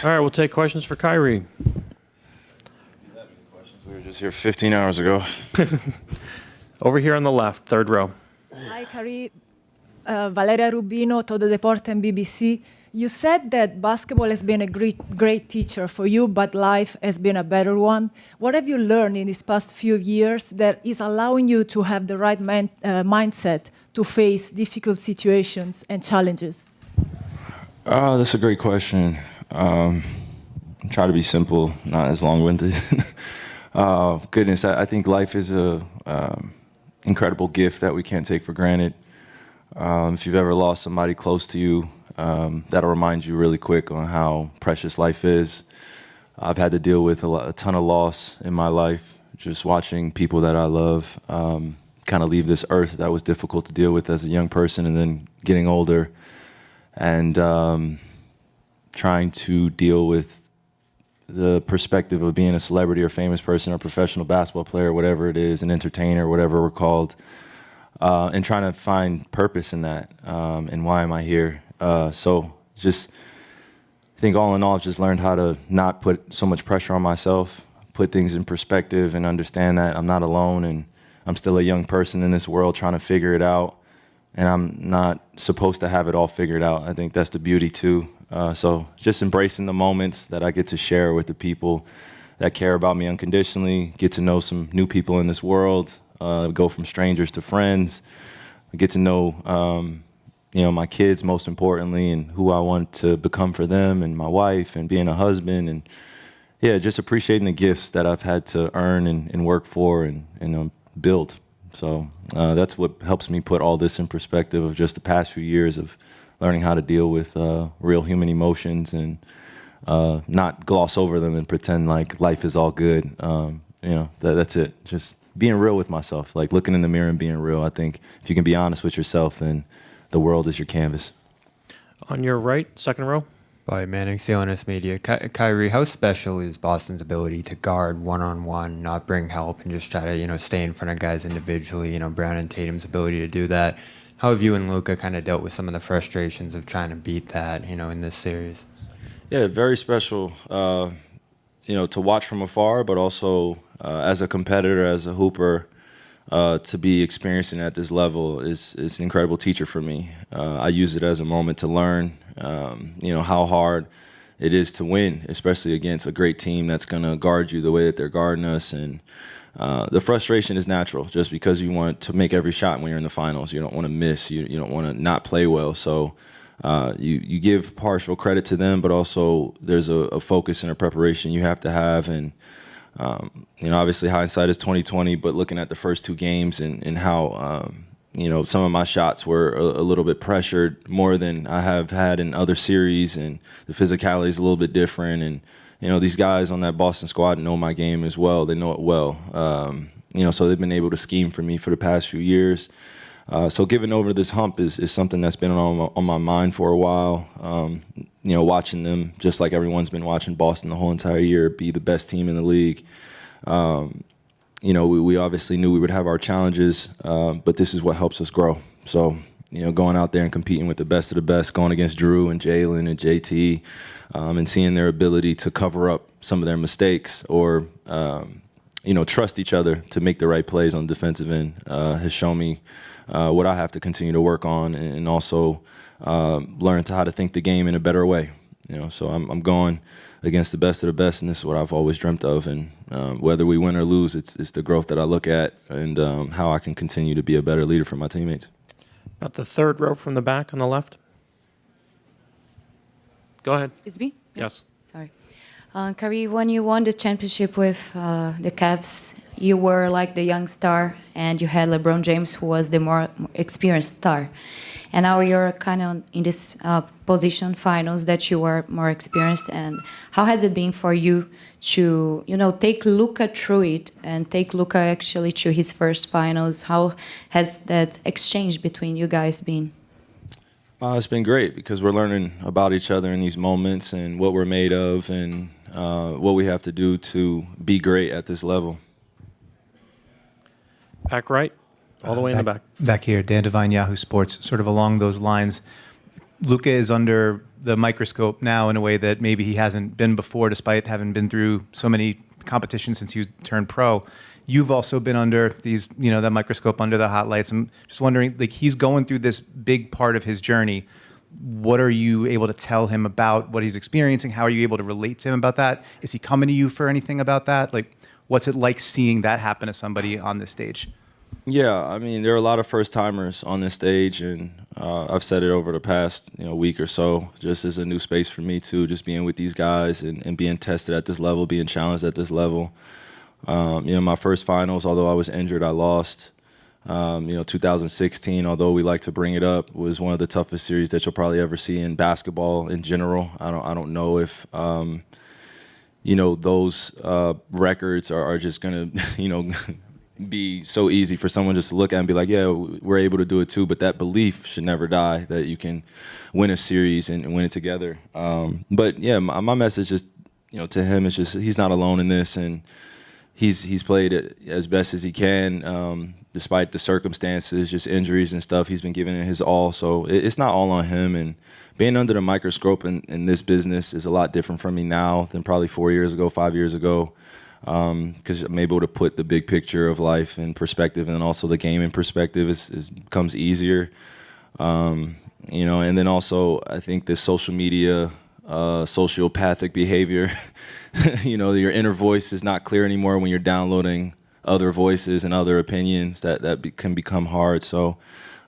All right, we'll take questions for Kyrie. We were just here 15 hours ago. Over here on the left, third row. Hi, Kyrie. Valeria Rubino, Todo Deporte and BBC. You said that basketball has been a great teacher for you, but life has been a better one. What have you learned in these past few years that is allowing you to have the right mindset to face difficult situations and challenges? That's a great question. Try to be simple, not as long-winded. Goodness, I think life is a incredible gift that we can't take for granted. If you've ever lost somebody close to you, that'll remind you really quick on how precious life is. I've had to deal with a ton of loss in my life, just watching people that I love kind of leave this earth. That was difficult to deal with as a young person, and then getting older and trying to deal with the perspective of being a celebrity or famous person or professional basketball player, whatever it is, an entertainer, whatever we're called, and trying to find purpose in that, and why am I here? So just, I think all in all, I've just learned how to not put so much pressure on myself, put things in perspective and understand that I'm not alone and I'm still a young person in this world trying to figure it out, and I'm not supposed to have it all figured out. I think that's the beauty too. So just embracing the moments that I get to share with the people that care about me unconditionally, get to know some new people in this world, go from strangers to friends, get to know my kids most importantly, and who I want to become for them, and my wife, and being a husband, and yeah, just appreciating the gifts that I've had to earn and work for and build. So that's what helps me put all this in perspective of just the past few years of learning how to deal with real human emotions and not gloss over them and pretend like life is all good. That's it. Just being real with myself, like looking in the mirror and being real. I think if you can be honest with yourself, then the world is your canvas. On your right, second row. By Manning, CLNS Media. Kyrie, how special is Boston's ability to guard one-on-one, not bring help, and just try to, stay in front of guys individually? Brown and Tatum's ability to do that. How have you and Luka kind of dealt with some of the frustrations of trying to beat that, in this series? Yeah, very special, to watch from afar, but also as a competitor, as a hooper, to be experiencing at this level is an incredible teacher for me. I use it as a moment to learn, how hard it is to win, especially against a great team that's going to guard you the way that they're guarding us. And the frustration is natural, just because you want to make every shot when you're in the finals. You don't want to miss. You don't want to not play well. So you give partial credit to them, but also there's a focus and a preparation you have to have. And obviously hindsight is 20/20, but looking at the first two games and how some of my shots were a little bit pressured more than I have had in other series, and the physicality is a little bit different. And these guys on that Boston squad know my game as well. They know it well. So they've been able to scheme for me for the past few years. So giving over this hump is something that's been on my mind for a while. Watching them, just like everyone's been watching Boston the whole entire year, be the best team in the league. We obviously knew we would have our challenges, but this is what helps us grow. So, going out there and competing with the best of the best, going against Drew and Jalen and JT, and seeing their ability to cover up some of their mistakes or, trust each other to make the right plays on the defensive end has shown me what I have to continue to work on, and also learn how to think the game in a better way. So I'm going against the best of the best, and this is what I've always dreamt of. And whether we win or lose, it's the growth that I look at, and how I can continue to be a better leader for my teammates. About the third row from the back on the left. Go ahead. It's me? Yes. Sorry. Kyrie, when you won the championship with the Cavs, you were like the young star, and you had LeBron James, who was the more experienced star. And now you're kind of in this position, finals, that you are more experienced. And how has it been for you to, take Luka through it and take Luka actually to his first finals? How has that exchange between you guys been? It's been great, because we're learning about each other in these moments and what we're made of, and what we have to do to be great at this level. Back right, all the way in the back. Back here, Dan Devine, Yahoo Sports. Sort of along those lines, Luka is under the microscope now in a way that maybe he hasn't been before, despite having been through so many competitions since you turned pro. You've also been under these, that microscope, under the hot lights. I'm just wondering, like, he's going through this big part of his journey. What are you able to tell him about what he's experiencing? How are you able to relate to him about that? Is he coming to you for anything about that? Like, what's it like seeing that happen to somebody on this stage? Yeah, I mean, there are a lot of first-timers on this stage, and I've said it over the past week or so, just as a new space for me, too, just being with these guys and being tested at this level, being challenged at this level. My first finals, although I was injured, I lost. 2016, although we like to bring it up, was one of the toughest series that you'll probably ever see in basketball in general. I don't know if those records are just gonna be so easy for someone just to look at and be like, yeah, we're able to do it too. But that belief should never die, that you can win a series and win it together. But yeah, my message is, to him is just he's not alone in this, and he's played it as best as he can, despite the circumstances, just injuries and stuff. He's been giving it his all, so it's not all on him. And being under the microscope in this business is a lot different from me now than probably 4 years ago, 5 years ago, because I'm able to put the big picture of life in perspective, and also the game in perspective becomes easier. And then also I think this social media, sociopathic behavior, your inner voice is not clear anymore when you're downloading other voices and other opinions that can become hard. So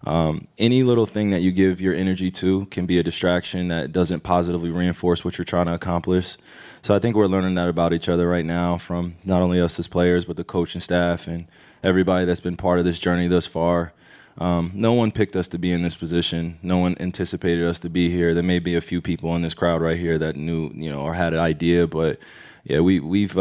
any little thing that you give your energy to can be a distraction that doesn't positively reinforce what you're trying to accomplish. So I think we're learning that about each other right now, from not only us as players, but the coaching staff and everybody that's been part of this journey thus far. No one picked us to be in this position. No one anticipated us to be here. There may be a few people in this crowd right here that knew, or had an idea, but yeah, we've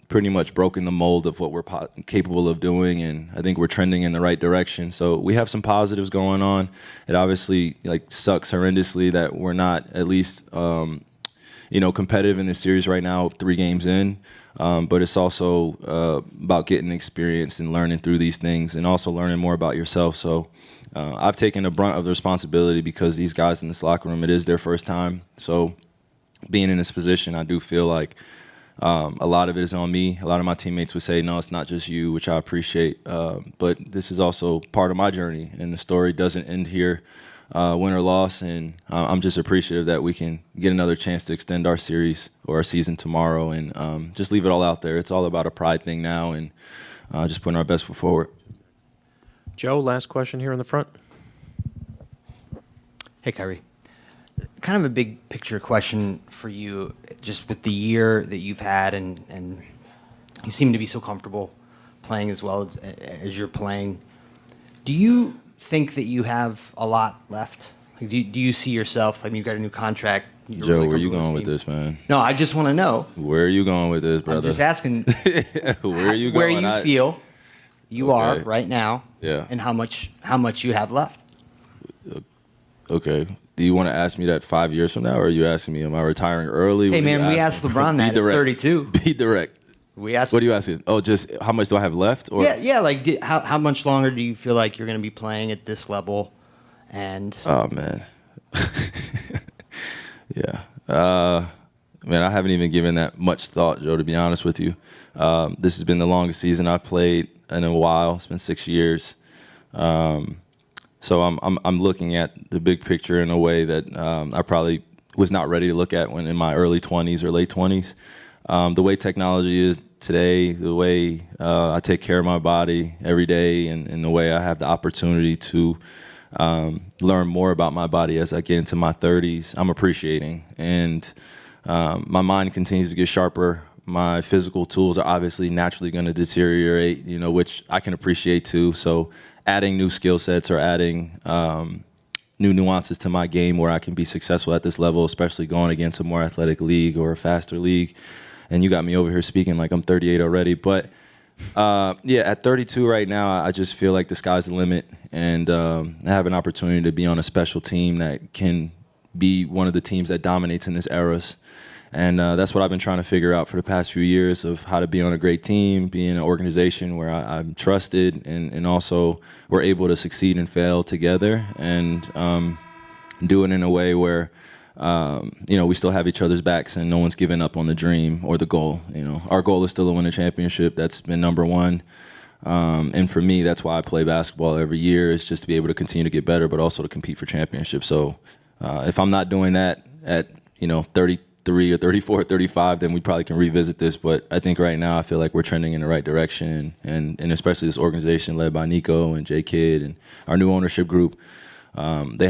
pretty much broken the mold of what we're capable of doing, and I think we're trending in the right direction. So we have some positives going on. It obviously sucks horrendously that we're not at least competitive in this series right now, 3 games in. But it's also about getting experience and learning through these things, and also learning more about yourself. So I've taken the brunt of the responsibility, because these guys in this locker room, it is their first time. So being in this position, I do feel like a lot of it is on me. A lot of my teammates would say, no, it's not just you, which I appreciate. But this is also part of my journey, and the story doesn't end here. Win or loss, and I'm just appreciative that we can get another chance to extend our series or our season tomorrow, and just leave it all out there. It's all about a pride thing now, and just putting our best foot forward. Joe, last question here in the front. Hey, Kyrie. Kind of a big picture question for you, just with the year that you've had, and you seem to be so comfortable playing as well as you're playing. Do you think that you have a lot left? Like, do you see yourself, you've got a new contract? Joe, really, where are you going with this, man? No, I just want to know. Where are you going with this, brother? I'm just asking. Where are you going? Where you feel you are Okay. right now, Yeah. and how much you have left. Okay. Do you want to ask me that 5 years from now, or are you asking me, am I retiring early? Hey, What are you man, we asking? asked LeBron that at 32. Be direct. We asked. What are you asking? Oh, just how much do I have left? Or Yeah. How much longer do you feel like you're going to be playing at this level? And oh man, yeah. Man, I haven't even given that much thought, Joe. To be honest with you, this has been the longest season I've played in a while. It's been 6 years. So I'm looking at the big picture in a way that I probably was not ready to look at when in my early 20s or late 20s. The way technology is today, the way I take care of my body every day, and the way I have the opportunity to learn more about my body as I get into my 30s, I'm appreciating. And my mind continues to get sharper. My physical tools are obviously naturally going to deteriorate, which I can appreciate too. So adding new skill sets or adding new nuances to my game where I can be successful at this level, especially going against a more athletic league or a faster league. And you got me over here speaking like I'm 38 already. But, at 32 right now, I just feel like the sky's the limit. And I have an opportunity to be on a special team that can be one of the teams that dominates in this eras. And that's what I've been trying to figure out for the past few years, of how to be on a great team, be in an organization where I'm trusted, and also we're able to succeed and fail together. And, do it in a way where, we still have each other's backs and no one's giving up on the dream or the goal. Our goal is still to win a championship. That's been number one. And for me, that's why I play basketball every year, is just to be able to continue to get better, but also to compete for championships. So if I'm not doing that at, 33 or 34 or 35, then we probably can revisit this. But I think right now I feel like we're trending in the right direction. And especially this organization led by Nico and J. Kidd and our new ownership group, they